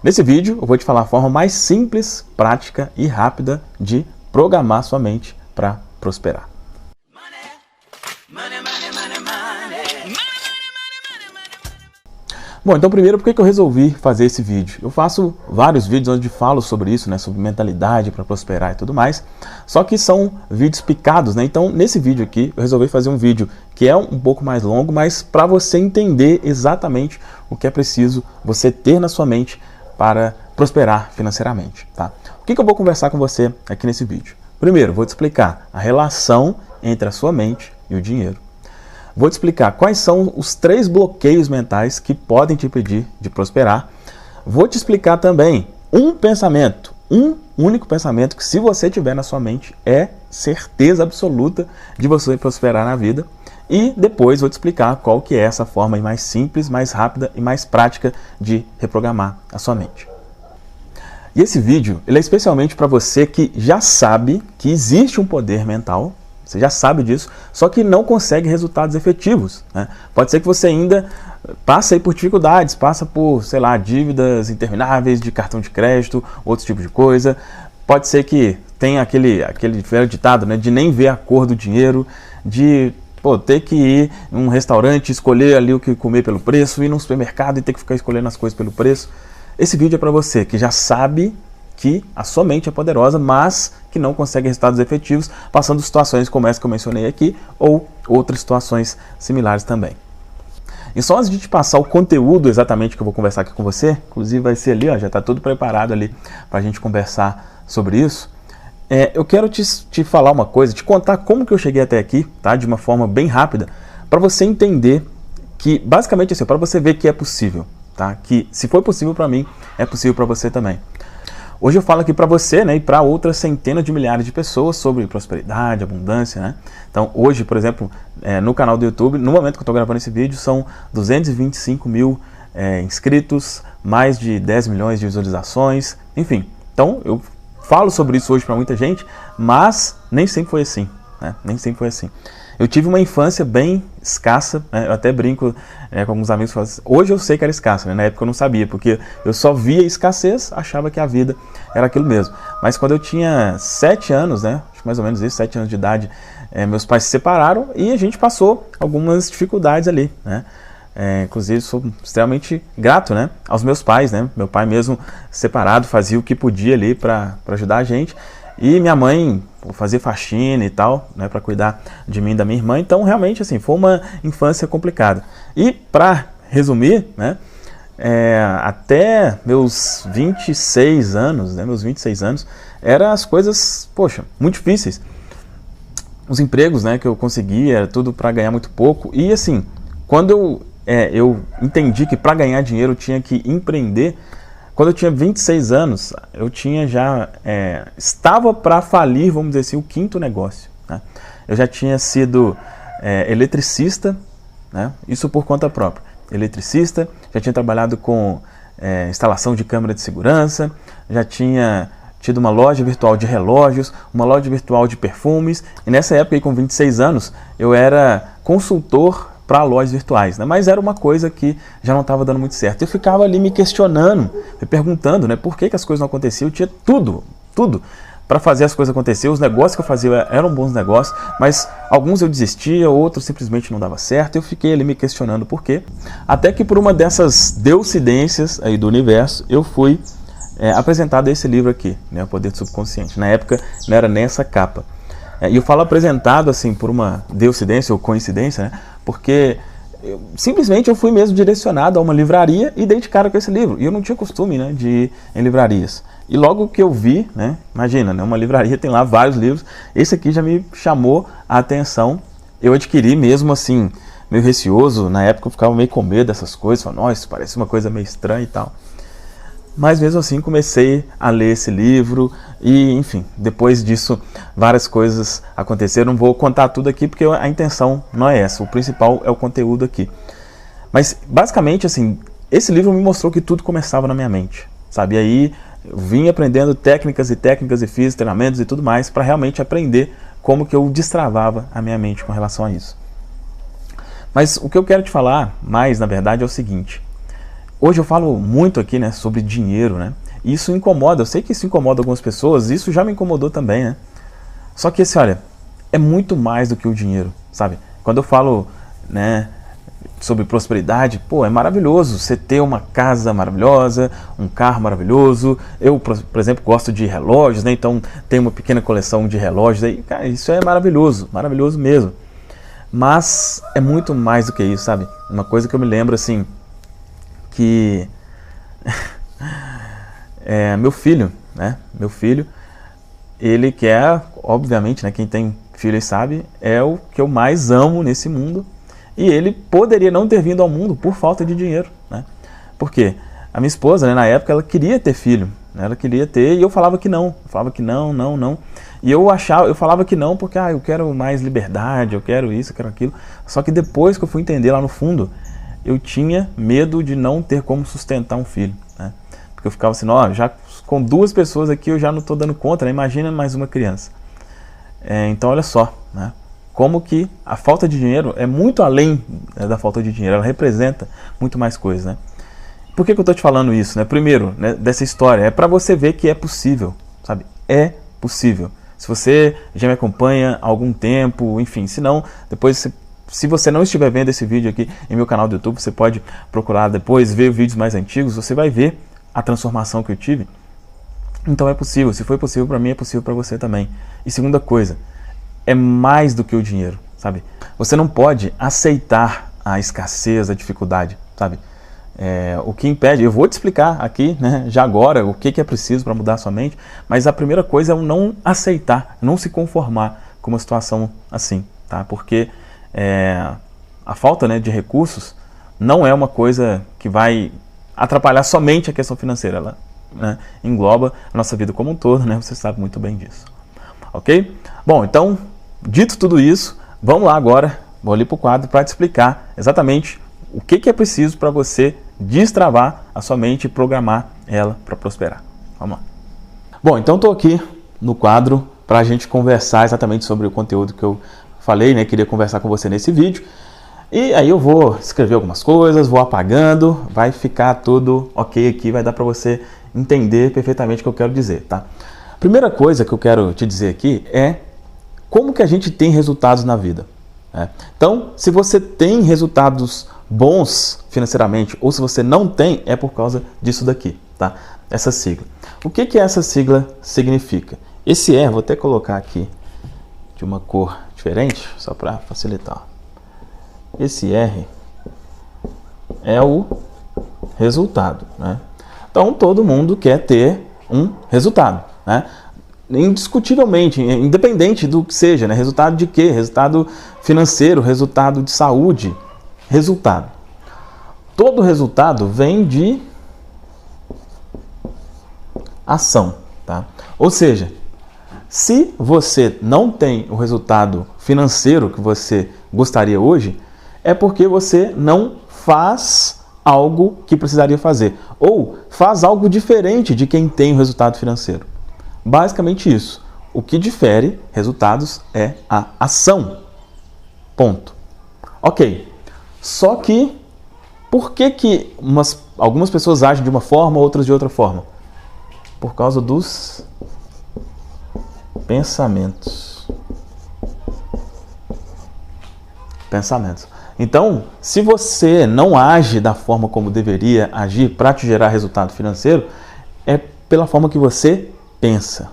Nesse vídeo eu vou te falar a forma mais simples, prática e rápida de programar sua mente para prosperar. Bom, então primeiro, por que eu resolvi fazer esse vídeo? Eu faço vários vídeos onde falo sobre isso, né, sobre mentalidade para prosperar e tudo mais, só que são vídeos picados, né? Então nesse vídeo aqui eu resolvi fazer um vídeo que é um pouco mais longo, mas para você entender exatamente o que é preciso você ter na sua mente para prosperar financeiramente, tá? O que eu vou conversar com você aqui nesse vídeo? Primeiro, vou te explicar a relação entre a sua mente e o dinheiro. Vou te explicar quais são os 3 bloqueios mentais que podem te impedir de prosperar. Vou te explicar também um único pensamento que, se você tiver na sua mente, é certeza absoluta de você prosperar na vida. E depois vou te explicar qual que é essa forma mais simples, mais rápida e mais prática de reprogramar a sua mente. E esse vídeo ele é especialmente para você que já sabe que existe um poder mental. Você já sabe disso, só que não consegue resultados efetivos, né? Pode ser que você ainda passe aí por dificuldades, passa por, sei lá, dívidas intermináveis de cartão de crédito, outros tipos de coisa. Pode ser que tenha aquele velho ditado, né, de nem ver a cor do dinheiro, de ter que ir num restaurante, escolher ali o que comer pelo preço, ir num supermercado e ter que ficar escolhendo as coisas pelo preço. Esse vídeo é para você que já sabe que a sua mente é poderosa, mas que não consegue resultados efetivos, passando situações como essa que eu mencionei aqui, ou outras situações similares também. E só antes de te passar o conteúdo exatamente que eu vou conversar aqui com você, inclusive vai ser ali, ó, já está tudo preparado ali para a gente conversar sobre isso, eu quero te falar uma coisa, te contar como que eu cheguei até aqui, tá? De uma forma bem rápida, para você entender que, basicamente assim, para você ver que é possível, tá? Que se foi possível para mim, é possível para você também. Hoje eu falo aqui para você, né, e para outras centenas de milhares de pessoas sobre prosperidade, abundância, né? Então hoje, por exemplo, no canal do YouTube, no momento que eu estou gravando esse vídeo, são 225 mil inscritos, mais de 10 milhões de visualizações, enfim. Então eu falo sobre isso hoje para muita gente, mas nem sempre foi assim, né? Nem sempre foi assim. Eu tive uma infância bem escassa, né? Eu até brinco com alguns amigos que falam assim, hoje eu sei que era escassa, né? Na época eu não sabia, porque eu só via escassez, achava que a vida era aquilo mesmo. Mas quando eu tinha 7 anos, né? Acho que mais ou menos isso, 7 anos de idade, meus pais se separaram e a gente passou algumas dificuldades ali, né? Inclusive sou extremamente grato, né, aos meus pais, né? Meu pai mesmo separado fazia o que podia ali para ajudar a gente. E minha mãe fazia faxina e tal, né, para cuidar de mim e da minha irmã. Então, realmente, assim, foi uma infância complicada. E, para resumir, né, até meus 26 anos, né, eram as coisas, poxa, muito difíceis. Os empregos, né, que eu conseguia, era tudo para ganhar muito pouco. E, assim, quando eu entendi que para ganhar dinheiro eu tinha que empreender, quando eu tinha 26 anos, eu tinha já estava para falir, vamos dizer assim, o 5º negócio, né? Eu já tinha sido eletricista, né? Isso por conta própria. Eletricista, já tinha trabalhado com instalação de câmera de segurança, já tinha tido uma loja virtual de relógios, uma loja virtual de perfumes, e nessa época, aí, com 26 anos, eu era consultor para lojas virtuais, né? Mas era uma coisa que já não estava dando muito certo. Eu ficava ali me questionando, me perguntando, né, por que as coisas não aconteciam. Eu tinha tudo para fazer as coisas acontecer. Os negócios que eu fazia eram bons negócios, mas alguns eu desistia, outros simplesmente não dava certo. Eu fiquei ali me questionando por quê. Até que por uma dessas deucidências aí do universo, eu fui apresentado a esse livro aqui, né, O Poder do Subconsciente. Na época não era nem essa capa. E eu falo apresentado assim por uma deucidência ou coincidência, né? Porque simplesmente eu fui mesmo direcionado a uma livraria e dei de cara com esse livro. E eu não tinha costume, né, de ir em livrarias. E logo que eu vi, né, imagina, né, uma livraria tem lá vários livros, esse aqui já me chamou a atenção. Eu adquiri mesmo assim, meio receoso, na época eu ficava meio com medo dessas coisas, falava, nossa, parece uma coisa meio estranha e tal. Mas mesmo assim comecei a ler esse livro e, enfim, depois disso várias coisas aconteceram. Não vou contar tudo aqui porque a intenção não é essa, o principal é o conteúdo aqui. Mas basicamente, assim, esse livro me mostrou que tudo começava na minha mente, sabe? E aí eu vim aprendendo técnicas e fiz treinamentos e tudo mais para realmente aprender como que eu destravava a minha mente com relação a isso. Mas o que eu quero te falar mais, na verdade, é o seguinte. Hoje eu falo muito aqui, né, sobre dinheiro, né? E isso incomoda, eu sei que isso incomoda algumas pessoas, isso já me incomodou também, né? Só que olha, é muito mais do que o dinheiro, sabe? Quando eu falo, né, sobre prosperidade, pô, é maravilhoso você ter uma casa maravilhosa, um carro maravilhoso. Eu, por exemplo, gosto de relógios, né? Então tenho uma pequena coleção de relógios aí, cara, isso é maravilhoso, maravilhoso mesmo. Mas é muito mais do que isso, sabe? Uma coisa que eu me lembro, assim, que meu filho, né? Meu filho, ele quer, obviamente, né? Quem tem filho sabe, é o que eu mais amo nesse mundo. E ele poderia não ter vindo ao mundo por falta de dinheiro, né? Por quê? A minha esposa, né, na época, ela queria ter filho, né? Ela queria ter, e eu falava que não. Eu falava que não, não, não. E eu falava que não porque, eu quero mais liberdade, eu quero isso, eu quero aquilo. Só que depois que eu fui entender lá no fundo, eu tinha medo de não ter como sustentar um filho, né? Porque eu ficava assim, já com 2 pessoas aqui eu já não estou dando conta, né? Imagina mais uma criança. Então olha só, né? Como que a falta de dinheiro é muito além, né, da falta de dinheiro, ela representa muito mais coisas, né? Por que eu estou te falando isso, né? Primeiro, né, dessa história, é para você ver que é possível, sabe? É possível. Se você já me acompanha há algum tempo, enfim, se não, depois, se você não estiver vendo esse vídeo aqui em meu canal do YouTube, você pode procurar depois, ver vídeos mais antigos, você vai ver a transformação que eu tive. Então é possível, se foi possível para mim, é possível para você também. E segunda coisa, é mais do que o dinheiro, sabe? Você não pode aceitar a escassez, a dificuldade, sabe? O que impede, eu vou te explicar aqui, né, já agora, o que é preciso para mudar a sua mente, mas a primeira coisa é o não aceitar, não se conformar com uma situação assim, tá? Porque a falta, né, de recursos não é uma coisa que vai atrapalhar somente a questão financeira, ela, né, engloba a nossa vida como um todo, né? Você sabe muito bem disso, ok? Bom, então, dito tudo isso, vamos lá agora, vou ali para o quadro para te explicar exatamente o que é preciso para você destravar a sua mente e programar ela para prosperar. Vamos lá. Bom, então estou aqui no quadro para a gente conversar exatamente sobre o conteúdo que eu falei, né? Queria conversar com você nesse vídeo. E aí eu vou escrever algumas coisas, vou apagando, vai ficar tudo ok aqui, vai dar para você entender perfeitamente o que eu quero dizer, tá? Primeira coisa que eu quero te dizer aqui é como que a gente tem resultados na vida, né? Então, se você tem resultados bons financeiramente ou se você não tem, é por causa disso daqui, tá? Essa sigla. O que essa sigla significa? Esse R, vou até colocar aqui de uma cor diferente, só para facilitar. Esse R é o resultado, né? Então, todo mundo quer ter um resultado, né? Indiscutivelmente, independente do que seja, né? Resultado de quê? Resultado financeiro, resultado de saúde, resultado. Todo resultado vem de ação, tá? Ou seja, se você não tem o resultado financeiro que você gostaria hoje, é porque você não faz algo que precisaria fazer, ou faz algo diferente de quem tem o resultado financeiro. Basicamente isso. O que difere resultados é a ação. Ponto. Ok. Só que, por que algumas pessoas agem de uma forma, outras de outra forma? Por causa dos pensamentos. Pensamentos. Então, se você não age da forma como deveria agir para te gerar resultado financeiro, é pela forma que você pensa.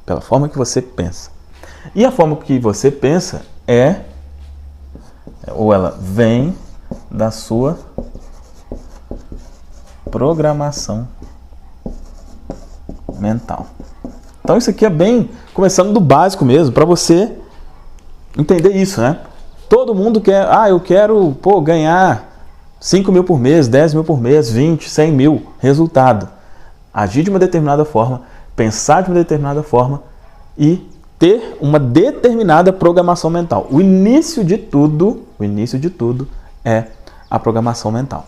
Pela forma que você pensa. E a forma que você pensa ou ela vem da sua programação mental. Então isso aqui é bem, começando do básico mesmo, para você entender isso, né? Todo mundo quer, eu quero, ganhar 5 mil por mês, 10 mil por mês, 20, 100 mil. Resultado. Agir de uma determinada forma, pensar de uma determinada forma e ter uma determinada programação mental. O início de tudo é a programação mental.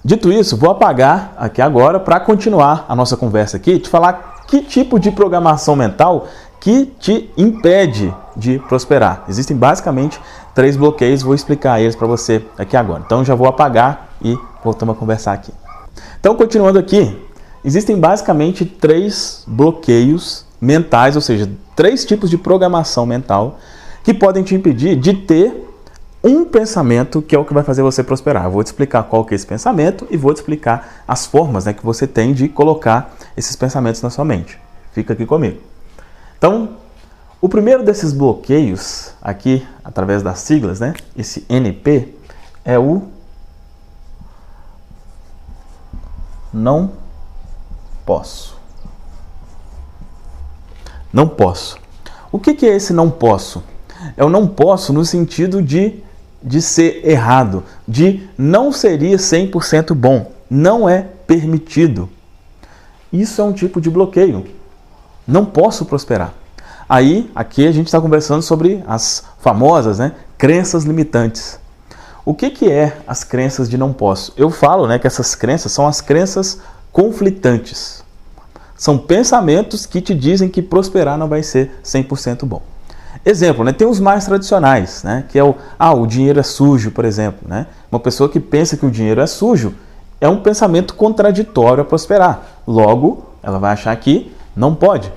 Dito isso, vou apagar aqui agora para continuar a nossa conversa aqui, te falar que tipo de programação mental que te impede de prosperar. Existem basicamente 3 bloqueios, vou explicar eles para você aqui agora. Então já vou apagar e voltamos a conversar aqui. Então, continuando aqui, existem basicamente 3 bloqueios mentais, ou seja, 3 tipos de programação mental que podem te impedir de ter um pensamento que é o que vai fazer você prosperar. Eu vou te explicar qual que é esse pensamento e vou te explicar as formas, né, que você tem de colocar esses pensamentos na sua mente. Fica aqui comigo. Então, o primeiro desses bloqueios, aqui, através das siglas, né, esse NP, é o não posso. Não posso. O que é esse não posso? É o não posso no sentido de ser errado, de não seria 100% bom, não é permitido. Isso é um tipo de bloqueio. Não posso prosperar. Aí, aqui a gente está conversando sobre as famosas, né, crenças limitantes. O que é as crenças de não posso? Eu falo, né, que essas crenças são as crenças conflitantes. São pensamentos que te dizem que prosperar não vai ser 100% bom. Exemplo, né, tem os mais tradicionais, né, que é o dinheiro é sujo, por exemplo. Né? Uma pessoa que pensa que o dinheiro é sujo é um pensamento contraditório a prosperar. Logo, ela vai achar que não pode.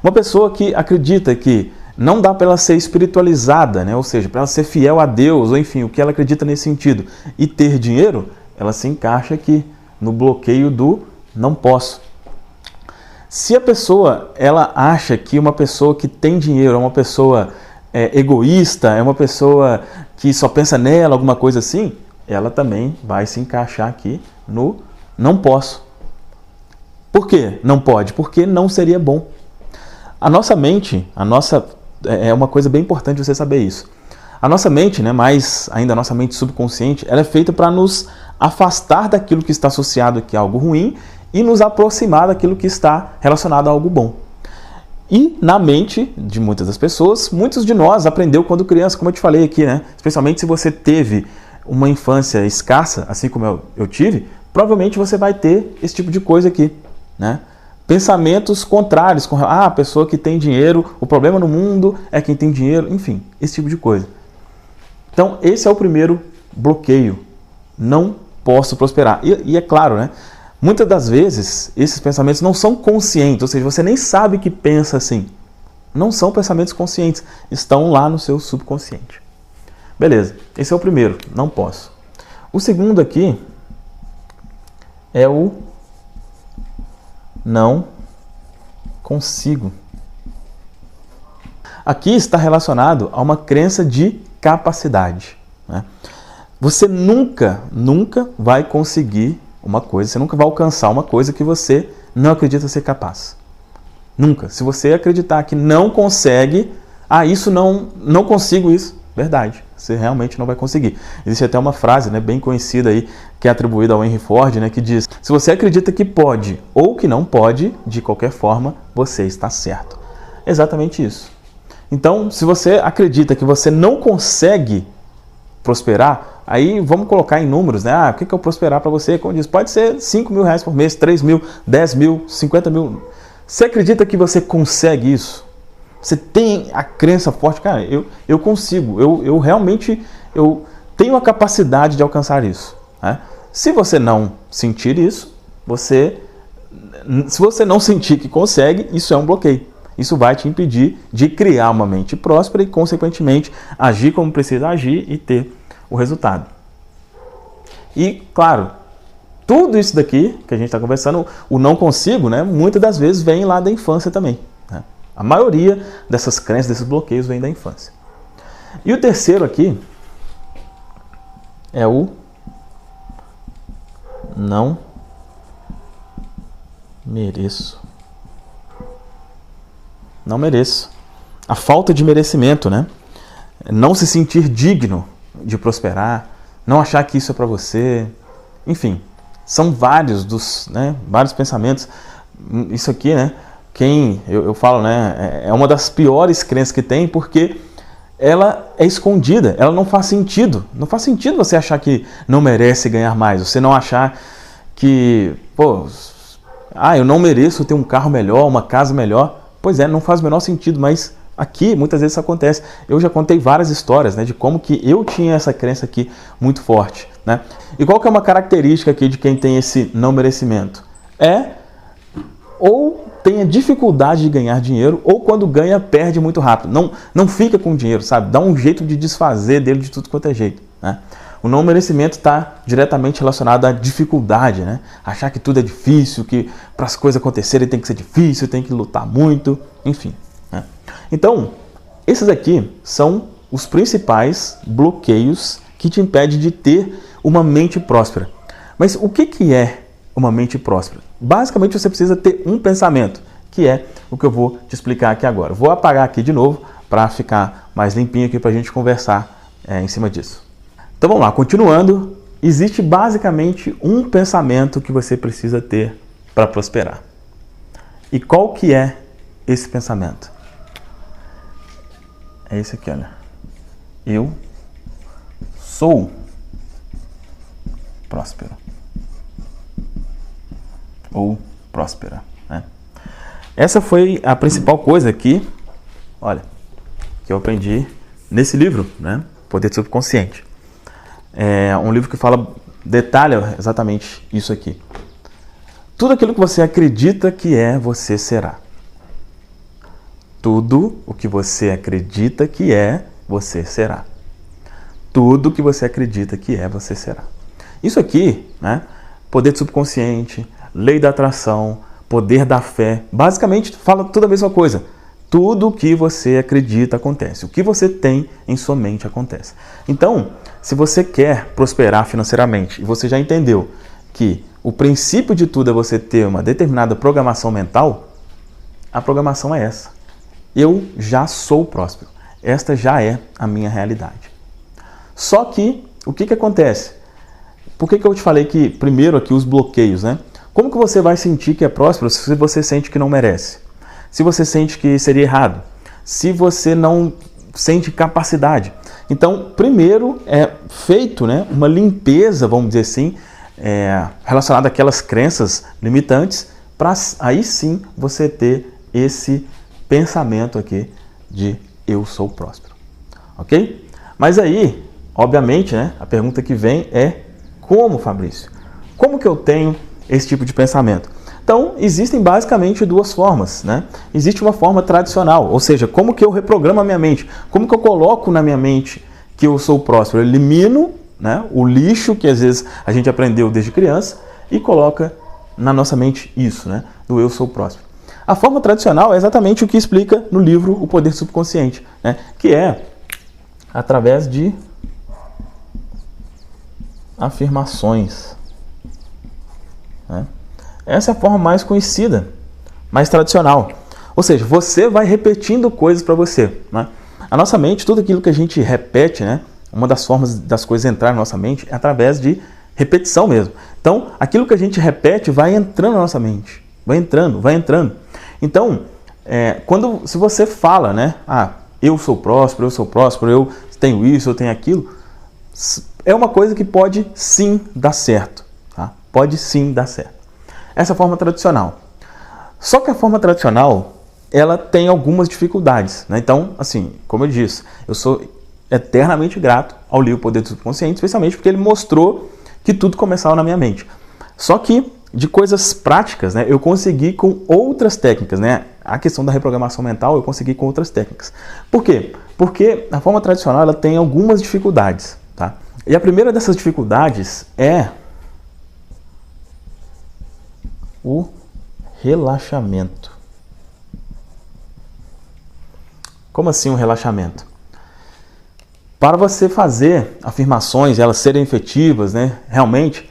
Uma pessoa que acredita que não dá para ela ser espiritualizada, né, ou seja, para ela ser fiel a Deus, ou enfim, o que ela acredita nesse sentido, e ter dinheiro, ela se encaixa aqui no bloqueio do não posso. Se a pessoa ela acha que uma pessoa que tem dinheiro é uma pessoa egoísta, é uma pessoa que só pensa nela, alguma coisa assim, ela também vai se encaixar aqui no não posso. Por quê? Não pode? Porque não seria bom. A nossa mente, é uma coisa bem importante você saber isso. A nossa mente, né, mais ainda a nossa mente subconsciente, ela é feita para nos afastar daquilo que está associado aqui a algo ruim e nos aproximar daquilo que está relacionado a algo bom. E na mente de muitas das pessoas, muitos de nós aprendeu quando criança, como eu te falei aqui, né? Especialmente se você teve uma infância escassa, assim como eu tive, provavelmente você vai ter esse tipo de coisa aqui, né? Pensamentos contrários, a pessoa que tem dinheiro, o problema no mundo é quem tem dinheiro, enfim, esse tipo de coisa. Então, esse é o primeiro bloqueio. Não posso prosperar. E é claro, né? Muitas das vezes, esses pensamentos não são conscientes, ou seja, você nem sabe que pensa assim. Não são pensamentos conscientes, estão lá no seu subconsciente. Beleza, esse é o primeiro, não posso. O segundo aqui é o não consigo. Aqui está relacionado a uma crença de capacidade. Né? Você nunca vai conseguir uma coisa, você nunca vai alcançar uma coisa que você não acredita ser capaz. Nunca. Se você acreditar que não consegue, isso não consigo isso, verdade, você realmente não vai conseguir. Existe até uma frase, né, bem conhecida aí, que é atribuída ao Henry Ford, né, que diz: se você acredita que pode ou que não pode, de qualquer forma, você está certo. Exatamente isso. Então, se você acredita que você não consegue prosperar, aí vamos colocar em números, né? O que é o prosperar para você? Como diz, pode ser 5 mil reais por mês, 3 mil, 10 mil, 50 mil. Você acredita que você consegue isso? Você tem a crença forte, cara, eu consigo, eu realmente tenho a capacidade de alcançar isso. Né? Se você não sentir isso, se você não sentir que consegue, isso é um bloqueio. Isso vai te impedir de criar uma mente próspera e, consequentemente, agir como precisa agir e ter o resultado. E, claro, tudo isso daqui que a gente está conversando, o não consigo, né, muitas das vezes vem lá da infância também. Né? A maioria dessas crenças, desses bloqueios, vem da infância. E o terceiro aqui é o não mereço. Não mereço. A falta de merecimento, né? Não se sentir digno de prosperar, não achar que isso é para você. Enfim, são vários vários pensamentos. Isso aqui, né? Eu falo, né? É uma das piores crenças que tem, porque ela é escondida, ela não faz sentido. Não faz sentido você achar que não merece ganhar mais, você não achar que, eu não mereço ter um carro melhor, uma casa melhor. Pois é, não faz o menor sentido, mas aqui muitas vezes isso acontece. Eu já contei várias histórias, né, de como que eu tinha essa crença aqui muito forte. né? E qual que é uma característica aqui de quem tem esse não merecimento? Ou tenha dificuldade de ganhar dinheiro, ou quando ganha, perde muito rápido. Não fica com o dinheiro, sabe? Dá um jeito de desfazer dele de tudo quanto é jeito, né? O não merecimento está diretamente relacionado à dificuldade, né? Achar que tudo é difícil, que para as coisas acontecerem tem que ser difícil, tem que lutar muito, enfim, né? Então, esses aqui são os principais bloqueios que te impedem de ter uma mente próspera. Mas o que é uma mente próspera? Basicamente, você precisa ter um pensamento, que é o que eu vou te explicar aqui agora. Vou apagar aqui de novo para ficar mais limpinho aqui para a gente conversar em cima disso. Então vamos lá, continuando. Existe basicamente um pensamento que você precisa ter para prosperar. E qual que é esse pensamento? É esse aqui, olha. Eu sou próspero. Ou próspera, né? Essa foi a principal coisa aqui, olha, que eu aprendi nesse livro, né? Poder do Subconsciente. É um livro que detalha exatamente isso aqui. Tudo aquilo que você acredita que é, você será. Tudo o que você acredita que é, você será. Tudo que você acredita que é, você será. Isso aqui, né? Poder do subconsciente, lei da atração, poder da fé, basicamente fala tudo a mesma coisa. Tudo o que você acredita acontece. O que você tem em sua mente acontece. Então, se você quer prosperar financeiramente e você já entendeu que o princípio de tudo é você ter uma determinada programação mental, a programação é essa. Eu já sou próspero. Esta já é a minha realidade. Só que, o que acontece? Por que eu te falei que, primeiro aqui, os bloqueios, né? Como que você vai sentir que é próspero se você sente que não merece? Se você sente que seria errado? Se você não sente capacidade? Então, primeiro é feito, né, uma limpeza, vamos dizer assim, relacionada àquelas crenças limitantes, para aí sim você ter esse pensamento aqui de eu sou próspero. Ok? Mas aí, obviamente, né, a pergunta que vem é como, Fabrício? Como que eu tenho esse tipo de pensamento? Então, existem basicamente duas formas, né? Existe uma forma tradicional, ou seja, como que eu reprogramo a minha mente? Como que eu coloco na minha mente que eu sou próspero? Eu elimino, né, o lixo que às vezes a gente aprendeu desde criança e coloca na nossa mente isso, né, do eu sou próspero. A forma tradicional é exatamente o que explica no livro O Poder Subconsciente, né, que é através de afirmações, né? Essa é a forma mais conhecida, mais tradicional. Ou seja, você vai repetindo coisas para você, né? A nossa mente, tudo aquilo que a gente repete, né? Uma das formas das coisas entrar na nossa mente é através de repetição mesmo. Então, aquilo que a gente repete vai entrando na nossa mente. Vai entrando, vai entrando. Então, se você fala, né? Eu sou próspero, eu tenho isso, eu tenho aquilo. É uma coisa que pode sim dar certo, tá? Pode sim dar certo. Essa é a forma tradicional. Só que a forma tradicional, ela tem algumas dificuldades, né? Então, assim, como eu disse, eu sou eternamente grato ao livro Poder do Subconsciente, especialmente porque ele mostrou que tudo começava na minha mente. Só que, de coisas práticas, né, eu consegui com outras técnicas, né? A questão da reprogramação mental, eu consegui com outras técnicas. Por quê? Porque a forma tradicional, ela tem algumas dificuldades, tá? E a primeira dessas dificuldades é o relaxamento. Como assim um relaxamento? Para você fazer afirmações, elas serem efetivas, né, realmente,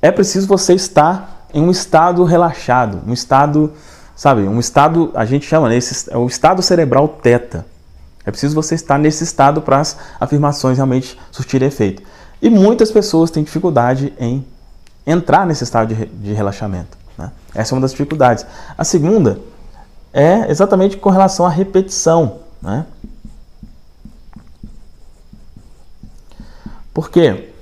é preciso você estar em um estado relaxado, um estado, sabe, um estado, a gente chama, né, é o estado cerebral teta. É preciso você estar nesse estado para as afirmações realmente surtirem efeito. E muitas pessoas têm dificuldade em entrar nesse estado de relaxamento, né? Essa é uma das dificuldades. A segunda é exatamente com relação à repetição, né? Porque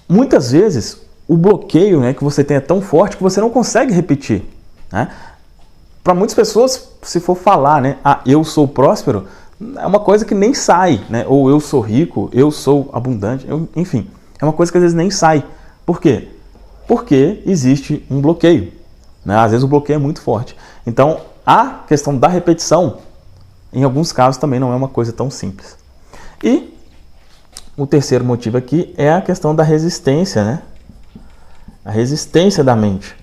muitas vezes o bloqueio, né, que você tem é tão forte que você não consegue repetir, né? Para muitas pessoas, se for falar, né, eu sou próspero, é uma coisa que nem sai, né? Ou eu sou rico, eu sou abundante, enfim. é uma coisa que às vezes nem sai. Por quê? Porque existe um bloqueio, né? Às vezes o bloqueio é muito forte. Então, a questão da repetição, em alguns casos, também não é uma coisa tão simples. E o terceiro motivo aqui é a questão da resistência, né? A resistência da mente.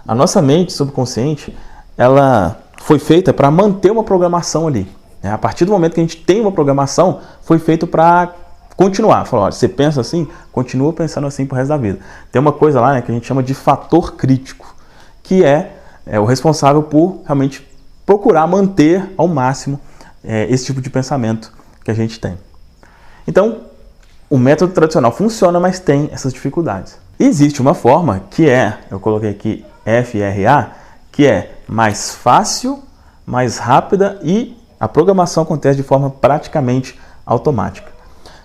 A nossa mente subconsciente, ela foi feita para manter uma programação ali. A partir do momento que a gente tem uma programação, foi feito para continuar. Falou, olha, você pensa assim, continua pensando assim pro resto da vida. Tem uma coisa lá, né, que a gente chama de fator crítico, que é o responsável por realmente procurar manter ao máximo esse tipo de pensamento que a gente tem. Então, o método tradicional funciona, mas tem essas dificuldades. E existe uma forma que eu coloquei aqui FRA, que é mais fácil, mais rápida e a programação acontece de forma praticamente automática.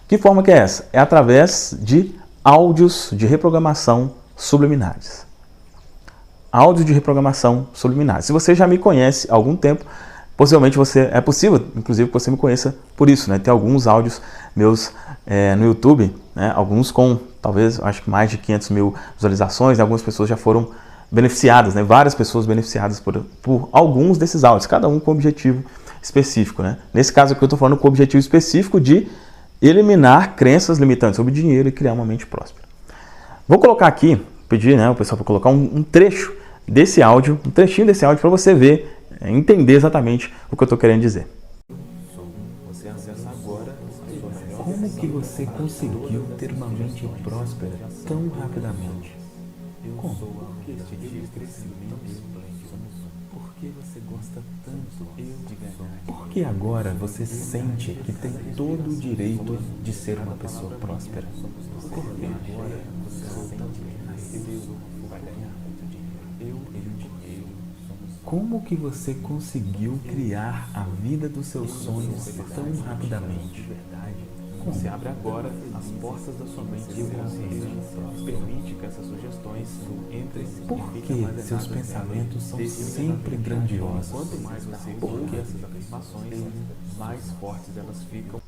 Que forma que é essa? É através de áudios de reprogramação subliminares. Áudios de reprogramação subliminares. Se você já me conhece há algum tempo, possivelmente é possível, inclusive, que você me conheça por isso, né? Tem alguns áudios meus no YouTube, né? Alguns com, talvez, acho que mais de 500 mil visualizações, né? Algumas pessoas já foram beneficiadas, né? Várias pessoas beneficiadas por alguns desses áudios, cada um com objetivo específico, né? Nesse caso aqui eu estou falando com o objetivo específico de eliminar crenças limitantes sobre dinheiro e criar uma mente próspera. Vou colocar aqui, pedir, né, o pessoal para colocar um trecho desse áudio, um trechinho desse áudio para você ver, entender exatamente o que eu estou querendo dizer. Você acessa agora como que você conseguiu ter uma mente próspera tão rapidamente? Como? Por que você gosta tanto de ganhar? Por que agora você sente que tem todo o direito de ser uma pessoa próspera? Por que agora você sente que vai ganhar muito dinheiro? Dinheiro. Como que você conseguiu criar a vida dos seus sonhos tão rapidamente? Você abre agora as portas da sua mente inconsciente e permite que essas sugestões entrem. Por que seus pensamentos são sempre grandiosos? Quanto mais você ouve essas afirmações, mais fortes elas ficam.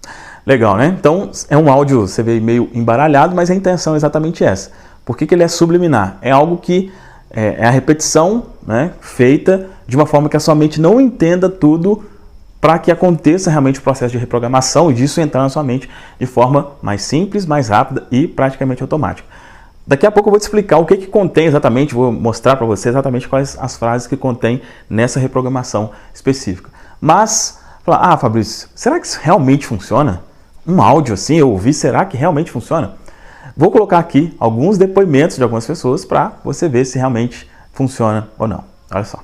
Legal, né? Então, é um áudio, você vê, meio embaralhado, mas a intenção é exatamente essa. Por que ele é subliminar? É algo que é a repetição, né, feita de uma forma que a sua mente não entenda tudo para que aconteça realmente o processo de reprogramação e disso entrar na sua mente de forma mais simples, mais rápida e praticamente automática. Daqui a pouco eu vou te explicar o que contém exatamente, vou mostrar para você exatamente quais as frases que contém nessa reprogramação específica. Mas, Fabrício, será que isso realmente funciona? Um áudio assim, eu ouvi, será que realmente funciona? Vou colocar aqui alguns depoimentos de algumas pessoas para você ver se realmente funciona ou não. Olha só.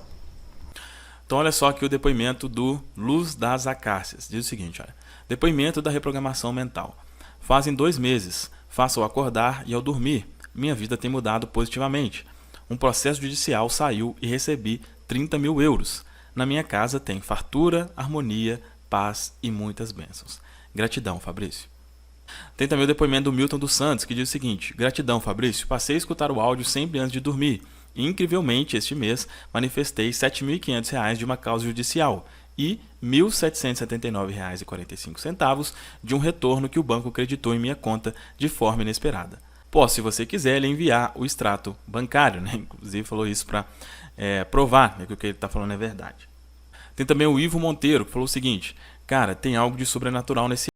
Então olha só aqui o depoimento do Luz das Acácias. Diz o seguinte, olha. Depoimento da reprogramação mental. Fazem 2 meses, faço ao acordar e ao dormir. Minha vida tem mudado positivamente. Um processo judicial saiu e recebi 30 mil euros. Na minha casa tem fartura, harmonia, paz e muitas bênçãos. Gratidão, Fabrício. Tem também o depoimento do Milton dos Santos, que diz o seguinte. Gratidão, Fabrício. Passei a escutar o áudio sempre antes de dormir. E, incrivelmente, este mês, manifestei R$ 7.500 de uma causa judicial e R$ 1.779,45 de um retorno que o banco creditou em minha conta de forma inesperada. Posso, se você quiser, lhe enviar o extrato bancário, né? Inclusive falou isso para provar, né, que o que ele está falando é verdade. Tem também o Ivo Monteiro, que falou o seguinte, cara, tem algo de sobrenatural nesse